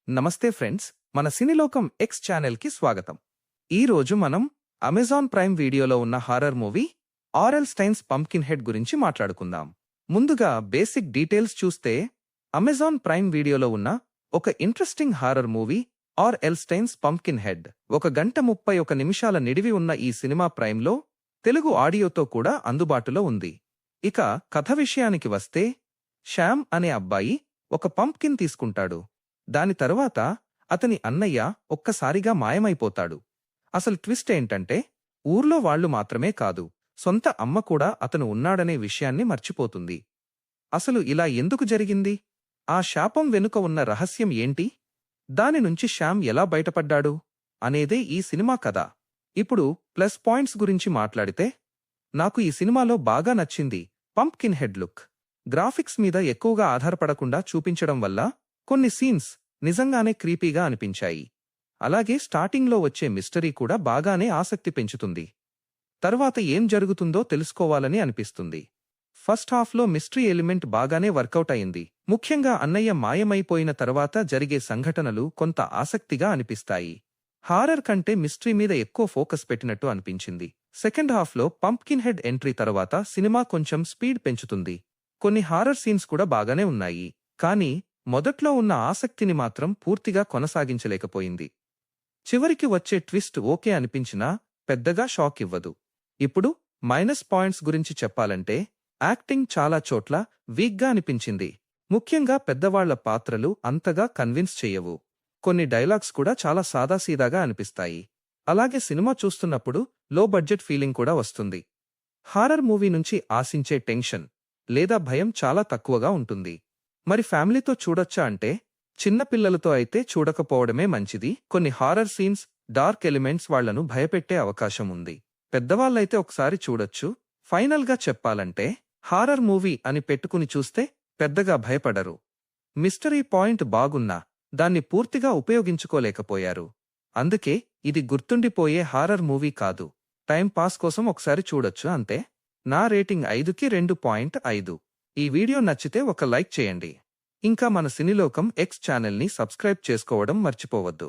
నమస్తే ఫ్రెండ్స్, మన సినీలోకం ఎక్స్ ఛానల్కి స్వాగతం. ఈరోజు మనం అమెజాన్ ప్రైమ్ వీడియోలో ఉన్న horror movie R L Stine's pumpkinhead గురించి మాట్లాడుకుందాం. ముందుగా బేసిక్ డీటెయిల్స్ చూస్తే, అమెజాన్ ప్రైమ్ వీడియోలో ఉన్న ఒక interesting horror movie R L Stine's pumpkinhead 1 గంట 31 నిమిషాల నిడివి ఉన్న ఈ సినిమా ప్రైమ్లో తెలుగు ఆడియోతో కూడా అందుబాటులో ఉంది. ఇక కథ విషయానికి వస్తే, శ్యామ్ అనే అబ్బాయి ఒక పంప్కిన్ తీసుకుంటాడు. దాని తరువాత అతని అన్నయ్య ఒక్కసారిగా మాయమైపోతాడు. అసలు ట్విస్ట్ ఏంటంటే, ఊర్లో వాళ్లు మాత్రమే కాదు, సొంత అమ్మ కూడా అతను ఉన్నాడనే విషయాన్ని మర్చిపోతుంది. అసలు ఇలా ఎందుకు జరిగింది? ఆ శాపం వెనుక ఉన్న రహస్యం ఏంటి? దాని నుంచి శ్యామ్ ఎలా బయటపడ్డాడు అనేదే ఈ సినిమా కథ. ఇప్పుడు ప్లస్ పాయింట్స్ గురించి మాట్లాడితే, నాకు ఈ సినిమాలో బాగా నచ్చింది పంప్కిన్ హెడ్ లుక్. గ్రాఫిక్స్ మీద ఎక్కువగా ఆధారపడకుండా చూపించడం వల్ల కొన్ని సీన్స్ నిజంగానే క్రీపీగా అనిపించాయి. అలాగే స్టార్టింగ్లో వచ్చే మిస్టరీ కూడా బాగానే ఆసక్తి పెంచుతుంది. తర్వాత ఏం జరుగుతుందో తెలుసుకోవాలని అనిపిస్తుంది. ఫస్ట్ హాఫ్లో మిస్టరీ ఎలిమెంట్ బాగానే వర్కౌట్ అయింది. ముఖ్యంగా అన్నయ్య మాయమైపోయిన తర్వాత జరిగే సంఘటనలు కొంత ఆసక్తిగా అనిపిస్తాయి. హారర్ కంటే మిస్టరీ మీద ఎక్కువ ఫోకస్ పెట్టినట్టు అనిపించింది. సెకండ్ హాఫ్లో పంప్కిన్ హెడ్ ఎంట్రీ తర్వాత సినిమా కొంచెం స్పీడ్ పెంచుతుంది. కొన్ని హారర్ సీన్స్ కూడా బాగానే ఉన్నాయి, కానీ మొదట్లో ఉన్న ఆసక్తిని మాత్రం పూర్తిగా కొనసాగించలేకపోయింది. చివరికి వచ్చే ట్విస్ట్ ఓకే అనిపించినా పెద్దగా షాక్ ఇవ్వదు. ఇప్పుడు మైనస్ పాయింట్స్ గురించి చెప్పాలంటే, యాక్టింగ్ చాలా చోట్ల వీక్గా అనిపించింది. ముఖ్యంగా పెద్దవాళ్ల పాత్రలు అంతగా కన్విన్స్ చెయ్యవు. కొన్ని డైలాగ్స్ కూడా చాలా సాదాసీదాగా అనిపిస్తాయి. అలాగే సినిమా చూస్తున్నప్పుడు లో బడ్జెట్ ఫీలింగ్ కూడా వస్తుంది. హారర్ మూవీ నుంచి ఆశించే టెన్షన్ లేదా భయం చాలా తక్కువగా ఉంటుంది. మరి ఫ్యామిలీతో చూడొచ్చా అంటే, చిన్న పిల్లలతో అయితే చూడకపోవడమే మంచిది. కొన్ని హారర్ సీన్స్, డార్క్ ఎలిమెంట్స్ వాళ్లను భయపెట్టే అవకాశం ఉంది. పెద్దవాళ్లైతే ఒకసారి చూడొచ్చు. ఫైనల్గా చెప్పాలంటే, హారర్ మూవీ అని పెట్టుకుని చూస్తే పెద్దగా భయపడరు. మిస్టరీ పాయింట్ బాగున్నా దాన్ని పూర్తిగా ఉపయోగించుకోలేకపోయారు. అందుకే ఇది గుర్తుండిపోయే హారర్ మూవీ కాదు, టైం పాస్ కోసం ఒకసారి చూడొచ్చు అంతే. నా రేటింగ్ 5కి 2.5. ఈ వీడియో నచ్చితే ఒక లైక్ చేయండి. ఇంకా మన సినీలోకం ఎక్స్ ఛానల్ని సబ్స్క్రైబ్ చేసుకోవడం మర్చిపోవద్దు.